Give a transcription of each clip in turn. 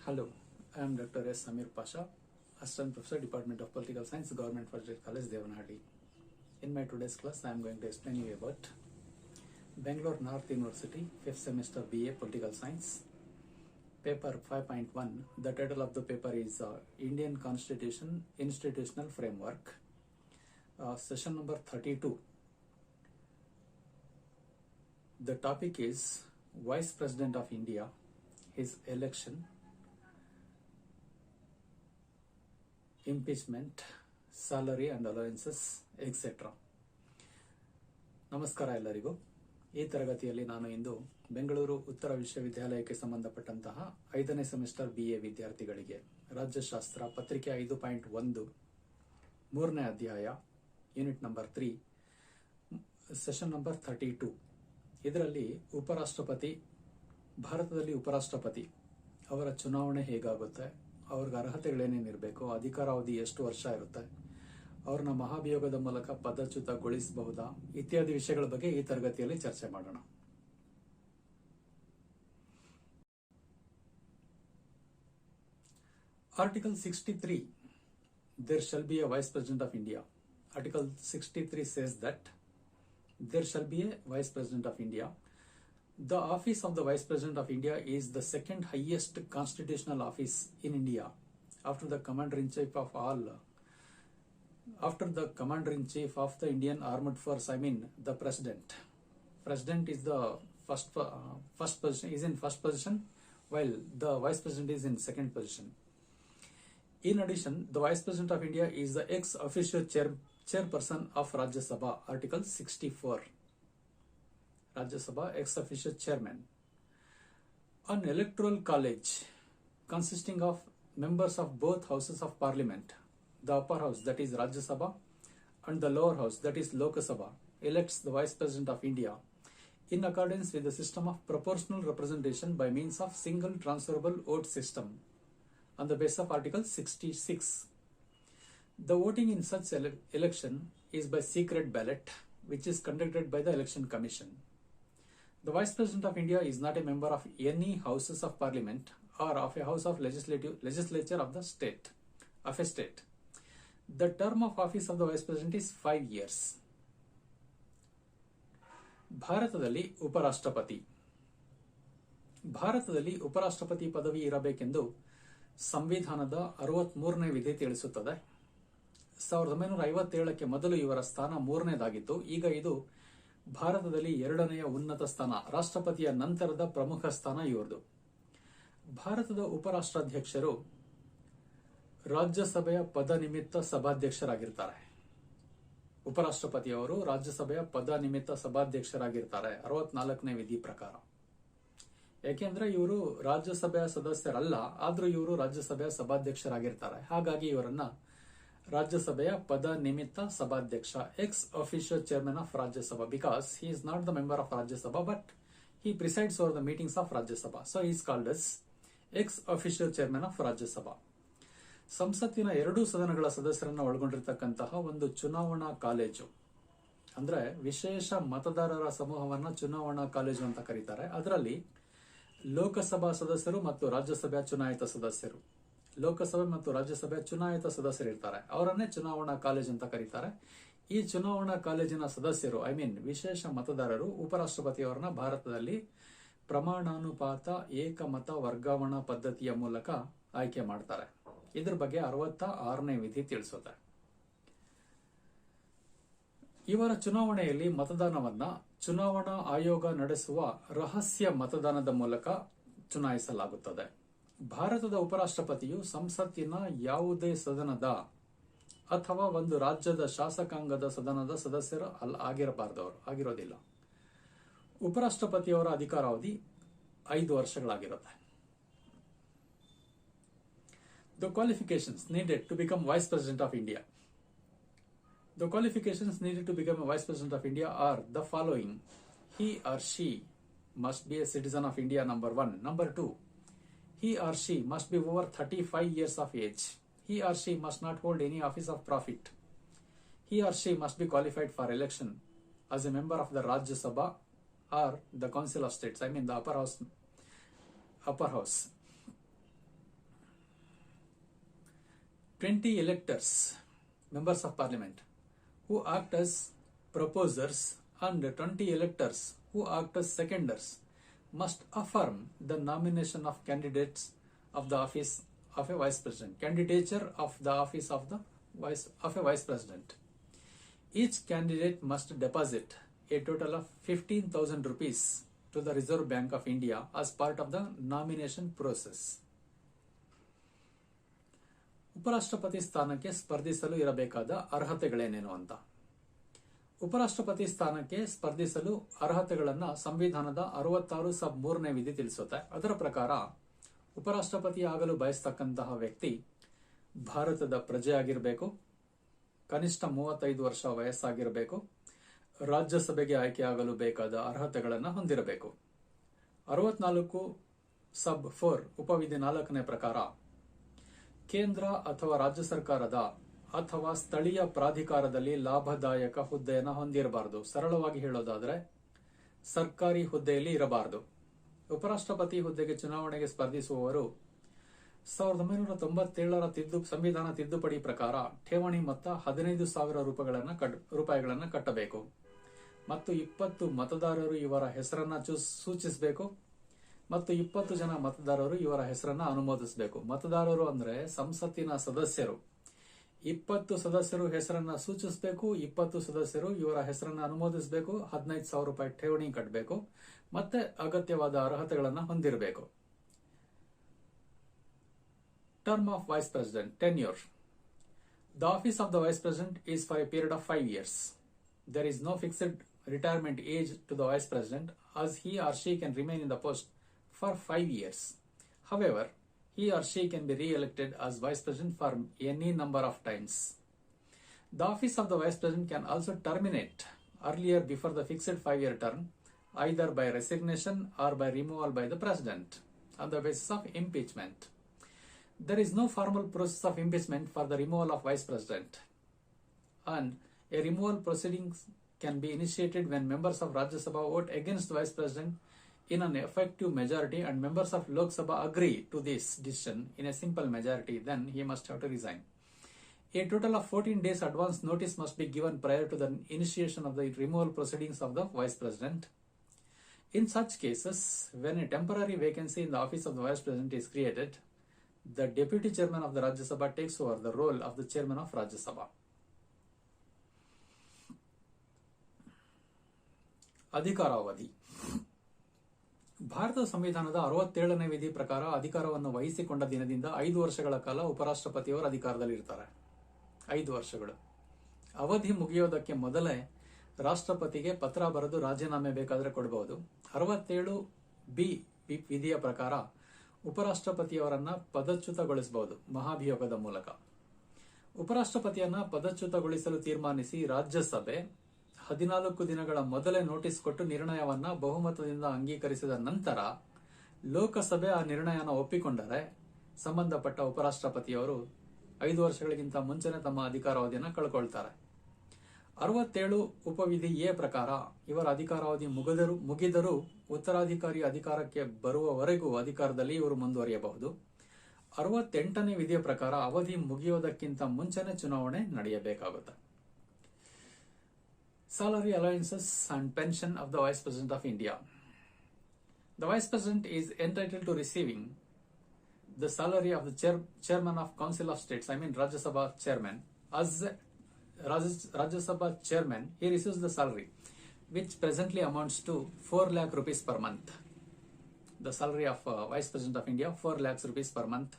Hello, I am Dr. S. Samir Pasha, Assistant Professor, Department of Political Science, Government First Grade College, Devanadi. In my today's class, I am going to explain you about Bangalore North University, 5th semester BA Political Science, paper 5.1. The title of the paper is Indian Constitution Institutional Framework, session number 32. The topic is Vice President of India, his election, impeachment, salary and allowances, etc. ನಮಸ್ಕಾರ ಎಲ್ಲರಿಗೂ. ಈ ತರಗತಿಯಲ್ಲಿ ನಾನು ಇಂದು ಬೆಂಗಳೂರು ಉತ್ತರ ವಿಶ್ವವಿದ್ಯಾಲಯಕ್ಕೆ ಸಂಬಂಧಪಟ್ಟಂತಹ 5ನೇ semester BA ವಿದ್ಯಾರ್ಥಿಗಳಿಗೆ ರಾಜ್ಯಶಾಸ್ತ್ರ ಪತ್ರಿಕೆ 5.1 3ನೇ ಅಧ್ಯಾಯ ಯೂನಿಟ್ ನಂಬರ್ 3 ಸೆಷನ್ ನಂಬರ್ 32. ಇದರಲ್ಲಿ ಉಪರಾಷ್ಟ್ರಪತಿ, ಭಾರತದಲ್ಲಿ ಉಪರಾಷ್ಟ್ರಪತಿ ಅವರ ಚುನಾವಣೆ ಹೇಗಾಗುತ್ತೆ, ಅವ್ರಿಗೆ ಅರ್ಹತೆಗಳೇನೇನಿರಬೇಕು, ಅಧಿಕಾರಾವಧಿ ಎಷ್ಟು ವರ್ಷ ಇರುತ್ತೆ, ಅವ್ರನ್ನ ಮಹಾಭಿಯೋಗದ ಮೂಲಕ ಪದಚ್ಯುತಗೊಳಿಸಬಹುದಾ ಇತ್ಯಾದಿ ವಿಷಯಗಳ ಬಗ್ಗೆ ಈ ತರಗತಿಯಲ್ಲಿ ಚರ್ಚೆ ಮಾಡೋಣ. Article 63, there shall be a Vice President of India. Article 63 says that there shall be a Vice President of India. The office of the Vice President of India is the second highest constitutional office in India after the Commander-in-Chief of all. After the Commander-in-Chief of the Indian Armed Force, I mean the President. President is the first position, is in first position, while the Vice President is in second position. In addition, the Vice President of India is the ex-officio chairperson of Rajya Sabha, Article 64. Rajya Sabha ex-officio chairman. An electoral college consisting of members of both houses of parliament, the upper house, that is Rajya Sabha, and the lower house, that is Lok Sabha, elects the Vice President of India in accordance with the system of proportional representation by means of single transferable vote system on the basis of Article 66. The voting in such election is by secret ballot, which is conducted by the Election Commission. The Vice President of India is not a member of any houses of parliament or of a house of legislature of the state, of a state. The term of office of the Vice President is 5 years. ಭಾರತದಲ್ಲಿ ಉಪರಾಷ್ಟ್ರಪತಿ ಪದವಿ ಇರಬೇಕೆಂದು ಸಂವಿಧಾನದ 63ನೇ ವಿಧಿ ತಿಳಿಸುತ್ತದೆ. 1957ಕ್ಕೆ ಮೊದಲು ಇವರ ಸ್ಥಾನ 3ನೇದಾಗಿತ್ತು. ಈಗ ಇದು ಭಾರತದಲ್ಲಿ 2ನೆಯ ಉನ್ನತ ಸ್ಥಾನ, ರಾಷ್ಟ್ರಪತಿಯ ನಂತರದ ಪ್ರಮುಖ ಸ್ಥಾನ ಇವ್ರದು. ಭಾರತದ ಉಪರಾಷ್ಟ್ರಾಧ್ಯಕ್ಷರು ರಾಜ್ಯಸಭೆಯ ಪದ ನಿಮಿತ್ತ ಸಭಾಧ್ಯಕ್ಷರಾಗಿರ್ತಾರೆ. ಉಪರಾಷ್ಟ್ರಪತಿಯವರು ರಾಜ್ಯಸಭೆಯ ಪದ ನಿಮಿತ್ತ ಸಭಾಧ್ಯಕ್ಷರಾಗಿರ್ತಾರೆ 64ನೇ ವಿಧಿ ಪ್ರಕಾರ. ಯಾಕೆಂದ್ರೆ ಇವರು ರಾಜ್ಯಸಭೆಯ ಸದಸ್ಯರಲ್ಲ, ಆದ್ರೂ ಇವರು ರಾಜ್ಯಸಭೆಯ ಸಭಾಧ್ಯಕ್ಷರಾಗಿರ್ತಾರೆ. ಹಾಗಾಗಿ ಇವರನ್ನ ರಾಜ್ಯಸಭೆಯ ಪದ ನಿಮಿತ್ತ ಸಭಾಧ್ಯಕ್ಷ, X official chairman of Rajya Sabha, because he is not the member of Rajya Sabha but he presides over the meetings of Rajya Sabha. So he is called as ex-official chairman of Rajya Sabha. ಸಂಸತ್ತಿನ 2 ಸದನಗಳ ಸದಸ್ಯರನ್ನು ಒಳಗೊಂಡಿರತಕ್ಕಂತಹ ಒಂದು ಚುನಾವಣಾ ಕಾಲೇಜು, ಅಂದ್ರೆ ವಿಶೇಷ ಮತದಾರರ ಸಮೂಹವನ್ನ ಚುನಾವಣಾ college ಅಂತ ಕರೀತಾರೆ. ಅದರಲ್ಲಿ ಲೋಕಸಭಾ ಸದಸ್ಯರು ಮತ್ತು ರಾಜ್ಯಸಭೆಯ ಚುನಾಯಿತ ಸದಸ್ಯರು, ಲೋಕಸಭೆ ಮತ್ತು ರಾಜ್ಯಸಭೆಯ ಚುನಾಯಿತ ಸದಸ್ಯರು ಇರ್ತಾರೆ. ಅವರನ್ನೇ ಚುನಾವಣಾ ಕಾಲೇಜು ಅಂತ ಕರೀತಾರೆ. ಈ ಚುನಾವಣಾ ಕಾಲೇಜಿನ ಸದಸ್ಯರು, ಐ ಮೀನ್ ವಿಶೇಷ ಮತದಾರರು, ಉಪರಾಷ್ಟ್ರಪತಿಯವರನ್ನ ಭಾರತದಲ್ಲಿ ಪ್ರಮಾಣಾನುಪಾತ ಏಕಮತ ವರ್ಗಾವಣಾ ಪದ್ಧತಿಯ ಮೂಲಕ ಆಯ್ಕೆ ಮಾಡ್ತಾರೆ. ಇದ್ರ ಬಗ್ಗೆ 66ನೇ ವಿಧಿ ತಿಳಿಸುತ್ತೆ. ಇವರ ಚುನಾವಣೆಯಲ್ಲಿ ಮತದಾನವನ್ನ ಚುನಾವಣಾ ಆಯೋಗ ನಡೆಸುವ ರಹಸ್ಯ ಮತದಾನದ ಮೂಲಕ ಚುನಾಯಿಸಲಾಗುತ್ತದೆ. ಭಾರತದ ಉಪರಾಷ್ಟ್ರಪತಿಯು ಸಂಸತ್ತಿನ ಯಾವುದೇ ಸದನದ ಅಥವಾ ಒಂದು ರಾಜ್ಯದ ಶಾಸಕಾಂಗದ ಸದನದ ಸದಸ್ಯರು ಆಗಿರೋದಿಲ್ಲ. ಉಪರಾಷ್ಟ್ರಪತಿಯವರ ಅಧಿಕಾರಾವಧಿ 5 ವರ್ಷಗಳಾಗಿರುತ್ತೆ. The qualifications needed to become Vice President of India. The qualifications needed to become a Vice President of India are the following. He or she must be a citizen of India, number 1. Number 2, he or she must be over 35 years of age. He or she must not hold any office of profit. He or she must be qualified for election as a member of the Rajya Sabha or the Council of States, I mean the upper house. 20 electors, members of parliament, who act as proposers, and 20 electors who act as seconders must affirm the nomination of candidates of the office of a vice president, candidature of the office of a vice president. Each candidate must deposit a total of 15,000 rupees to the Reserve Bank of India as part of the nomination process. ಉಪರಾಷ್ಟ್ರಪತಿ ಸ್ಥಾನಕ್ಕೆ ಸ್ಪರ್ಧಿಸಲು ಇರಬೇಕಾದ ಅರ್ಹತೆಗಳೇನೇನು ಅಂತ. ಉಪರಾಷ್ಟ್ರಪತಿ ಸ್ಥಾನಕ್ಕೆ ಸ್ಪರ್ಧಿಸಲು ಅರ್ಹತೆಗಳನ್ನು ಸಂವಿಧಾನದ 66 ಸಬ್ 3ನೇ ವಿಧಿ ತಿಳಿಸುತ್ತೆ. ಅದರ ಪ್ರಕಾರ ಉಪರಾಷ್ಟ್ರಪತಿ ಆಗಲು ಬಯಸ್ತಕ್ಕಂತಹ ವ್ಯಕ್ತಿ ಭಾರತದ ಪ್ರಜೆಯಾಗಿರಬೇಕು, ಕನಿಷ್ಠ 35 ವರ್ಷ ವಯಸ್ಸಾಗಿರಬೇಕು, ರಾಜ್ಯಸಭೆಗೆ ಆಯ್ಕೆಯಾಗಲು ಬೇಕಾದ ಅರ್ಹತೆಗಳನ್ನು ಹೊಂದಿರಬೇಕು. 64 ಸಬ್ 4 ಉಪವಿಧಿ 4ನೇ ಪ್ರಕಾರ ಕೇಂದ್ರ ಅಥವಾ ರಾಜ್ಯ ಸರ್ಕಾರದ ಅಥವಾ ಸ್ಥಳೀಯ ಪ್ರಾಧಿಕಾರದಲ್ಲಿ ಲಾಭದಾಯಕ ಹುದ್ದೆಯನ್ನು ಹೊಂದಿರಬಾರದು. ಸರಳವಾಗಿ ಹೇಳೋದಾದ್ರೆ ಸರ್ಕಾರಿ ಹುದ್ದೆಯಲ್ಲಿ ಇರಬಾರದು. ಉಪರಾಷ್ಟ್ರಪತಿ ಹುದ್ದೆಗೆ ಚುನಾವಣೆಗೆ ಸ್ಪರ್ಧಿಸುವವರು 1997ರ ಸಂವಿಧಾನ ತಿದ್ದುಪಡಿ ಪ್ರಕಾರ ಠೇವಣಿ ಮೊತ್ತ 15,000 ರೂಪಾಯಿಗಳನ್ನು ಕಟ್ಟಬೇಕು ಮತ್ತು 20 ಮತದಾರರು ಇವರ ಹೆಸರನ್ನ ಸೂಚಿಸಬೇಕು ಮತ್ತು 20 ಜನ ಮತದಾರರು ಇವರ ಹೆಸರನ್ನ ಅನುಮೋದಿಸಬೇಕು. ಮತದಾರರು ಅಂದ್ರೆ ಸಂಸತ್ತಿನ ಸದಸ್ಯರು. 20 ಸದಸ್ಯರು ಹೆಸರನ್ನ ಸೂಚಿಸಬೇಕು, 20 ಸದಸ್ಯರು ಇವರ ಹೆಸರನ್ನ ಅನುಮೋದಿಸಬೇಕು, 15,000 ರೂಪಾಯಿ ಠೇವಣಿ ಕಟ್ಟಬೇಕು ಮತ್ತೆ ಅಗತ್ಯವಾದ ಅರ್ಹತೆಗಳನ್ನು ಹೊಂದಿರಬೇಕು. Term of vice president, tenure. The office of the vice president is for a period of 5 years. There is no fixed retirement age to the vice president, as he or she can remain in the post for 5 years. However, he or she can be re-elected as vice president for any number of times. The office of the vice president can also terminate earlier before the fixed 5-year term, either by resignation or by removal by the president on the basis of impeachment. There is no formal process of impeachment for the removal of vice president, and a removal proceedings can be initiated when members of Rajya Sabha vote against vice president in an effective majority and members of Lok Sabha agree to this decision in a simple majority. Then he must have to resign. A total of 14 days advance notice must be given prior to the initiation of the removal proceedings of the vice president. In such cases, when a temporary vacancy in the office of the vice president is created, the deputy chairman of the Rajya Sabha takes over the role of the chairman of Rajya Sabha. ಅಧಿಕಾರಾವಧಿ. ಭಾರತ ಸಂವಿಧಾನದ 67ನೇ ವಿಧಿ ಪ್ರಕಾರ ಅಧಿಕಾರವನ್ನು ವಹಿಸಿಕೊಂಡ ದಿನದಿಂದ 5 ವರ್ಷಗಳ ಕಾಲ ಉಪರಾಷ್ಟ್ರಪತಿಯವರು ಅಧಿಕಾರದಲ್ಲಿರ್ತಾರೆ. 5 ವರ್ಷಗಳು. ಅವಧಿ ಮುಗಿಯೋದಕ್ಕೆ ಮೊದಲೇ ರಾಷ್ಟ್ರಪತಿಗೆ ಪತ್ರ ಬರೆದು ರಾಜೀನಾಮೆ ಬೇಕಾದರೆ ಕೊಡಬಹುದು. 67B ವಿಧಿಯ ಪ್ರಕಾರ ಉಪರಾಷ್ಟ್ರಪತಿಯವರನ್ನ ಪದಚ್ಯುತಗೊಳಿಸಬಹುದು ಮಹಾಭಿಯೋಗದ ಮೂಲಕ. ಉಪರಾಷ್ಟ್ರಪತಿಯನ್ನ ಪದಚ್ಯುತಗೊಳಿಸಲು ತೀರ್ಮಾನಿಸಿ ರಾಜ್ಯಸಭೆ 14 ದಿನಗಳ ಮೊದಲೇ ನೋಟಿಸ್ ಕೊಟ್ಟು ನಿರ್ಣಯವನ್ನ ಬಹುಮತದಿಂದ ಅಂಗೀಕರಿಸಿದ ನಂತರ ಲೋಕಸಭೆ ಆ ನಿರ್ಣಯನ ಒಪ್ಪಿಕೊಂಡರೆ ಸಂಬಂಧಪಟ್ಟ ಉಪರಾಷ್ಟ್ರಪತಿಯವರು 5 ವರ್ಷಗಳಿಗಿಂತ ಮುಂಚೆನೆ ತಮ್ಮ ಅಧಿಕಾರಾವಧಿಯನ್ನು ಕಳ್ಕೊಳ್ತಾರೆ. 67 ಉಪವಿಧಿ ಎ ಪ್ರಕಾರ ಇವರ ಅಧಿಕಾರಾವಧಿ ಮುಗಿದರೂ ಉತ್ತರಾಧಿಕಾರಿ ಅಧಿಕಾರಕ್ಕೆ ಬರುವವರೆಗೂ ಅಧಿಕಾರದಲ್ಲಿ ಇವರು ಮುಂದುವರಿಯಬಹುದು. 68ನೇ ವಿಧಿಯ ಪ್ರಕಾರ ಅವಧಿ ಮುಗಿಯೋದಕ್ಕಿಂತ ಮುಂಚೆನೆ ಚುನಾವಣೆ ನಡೆಯಬೇಕಾಗುತ್ತೆ. Salary allowances and pension of the Vice President of India. The Vice President is entitled to receiving the salary of the Chairman of Council of States, I mean Rajya Sabha Chairman. As Rajya Sabha Chairman, he receives the salary, which presently amounts to 4 lakh rupees per month. The salary of Vice President of India, 4 lakhs rupees per month.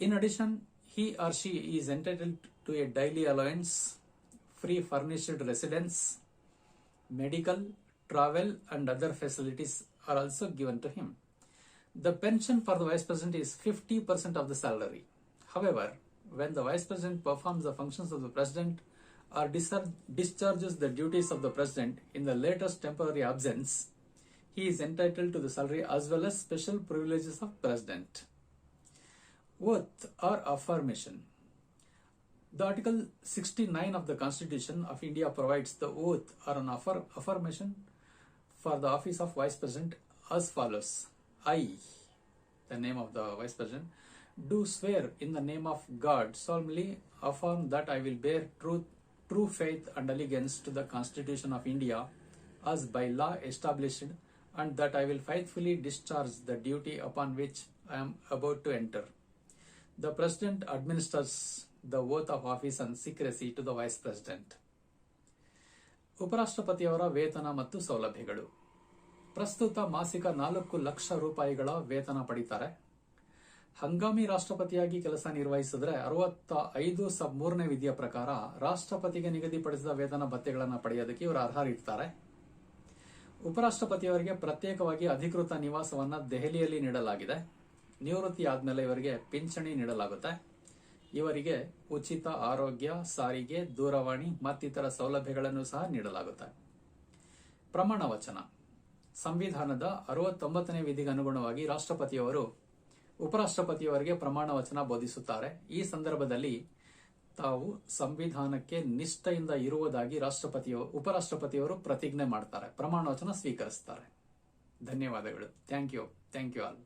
In addition, he or she is entitled to a daily allowance, free furnished residence, medical, travel and other facilities are also given to him. The pension for the Vice President is 50% of the salary. However, when the Vice President performs the functions of the President or discharges the duties of the President in the latest temporary absence, he is entitled to the salary as well as special privileges of President. Oath or affirmation. The Article 69 of the Constitution of India provides the oath or an affirmation for the office of Vice President as follows. I, the name of the Vice President, Do swear in the name of God, solemnly affirm that I will bear true faith and allegiance to the Constitution of India as by law established, and that I will faithfully discharge the duty upon which I am about to enter. The President administers the oath of office and secrecy to the Vice President. ಉಪರಾಷ್ಟ್ರಪತಿಯವರ ವೇತನ ಮತ್ತು ಸೌಲಭ್ಯಗಳು. ಪ್ರಸ್ತುತ ಮಾಸಿಕ 4 ಲಕ್ಷ ರೂಪಾಯಿಗಳ ವೇತನ ಪಡಿತಾರೆ. ಹಂಗಾಮಿ ರಾಷ್ಟ್ರಪತಿಯಾಗಿ ಕೆಲಸ ನಿರ್ವಹಿಸಿದ್ರೆ 65(3) ವಿಧಿಯ ಪ್ರಕಾರ ರಾಷ್ಟ್ರಪತಿಗೆ ನಿಗದಿಪಡಿಸಿದ ವೇತನ ಭತ್ಯೆಗಳನ್ನು ಪಡೆಯೋದಕ್ಕೆ ಇವರು ಅರ್ಹರಿರ್ತಾರೆ. ಉಪರಾಷ್ಟ್ರಪತಿಯವರಿಗೆ ಪ್ರತ್ಯೇಕವಾಗಿ ಅಧಿಕೃತ ನಿವಾಸವನ್ನ ದೆಹಲಿಯಲ್ಲಿ ನೀಡಲಾಗಿದೆ. ನಿವೃತ್ತಿ ಆದ್ಮೇಲೆ ಇವರಿಗೆ ಪಿಂಚಣಿ ನೀಡಲಾಗುತ್ತೆ. ಇವರಿಗೆ ಉಚಿತ ಆರೋಗ್ಯ, ಸಾರಿಗೆ, ದೂರವಾಣಿ ಮತ್ತಿತರ ಸೌಲಭ್ಯಗಳನ್ನು ಸಹ ನೀಡಲಾಗುತ್ತೆ. ಪ್ರಮಾಣ ವಚನ. ಸಂವಿಧಾನದ 69ನೇ ವಿಧಿಗೆ ಅನುಗುಣವಾಗಿ ರಾಷ್ಟ್ರಪತಿಯವರು ಉಪರಾಷ್ಟ್ರಪತಿಯವರಿಗೆ ಪ್ರಮಾಣ ವಚನ ಬೋಧಿಸುತ್ತಾರೆ. ಈ ಸಂದರ್ಭದಲ್ಲಿ ತಾವು ಸಂವಿಧಾನಕ್ಕೆ ನಿಷ್ಠೆಯಿಂದ ಇರುವುದಾಗಿ ಉಪರಾಷ್ಟ್ರಪತಿಯವರು ಪ್ರತಿಜ್ಞೆ ಮಾಡ್ತಾರೆ, ಪ್ರಮಾಣ ವಚನ ಸ್ವೀಕರಿಸ್ತಾರೆ. ಧನ್ಯವಾದಗಳು. Thank you all.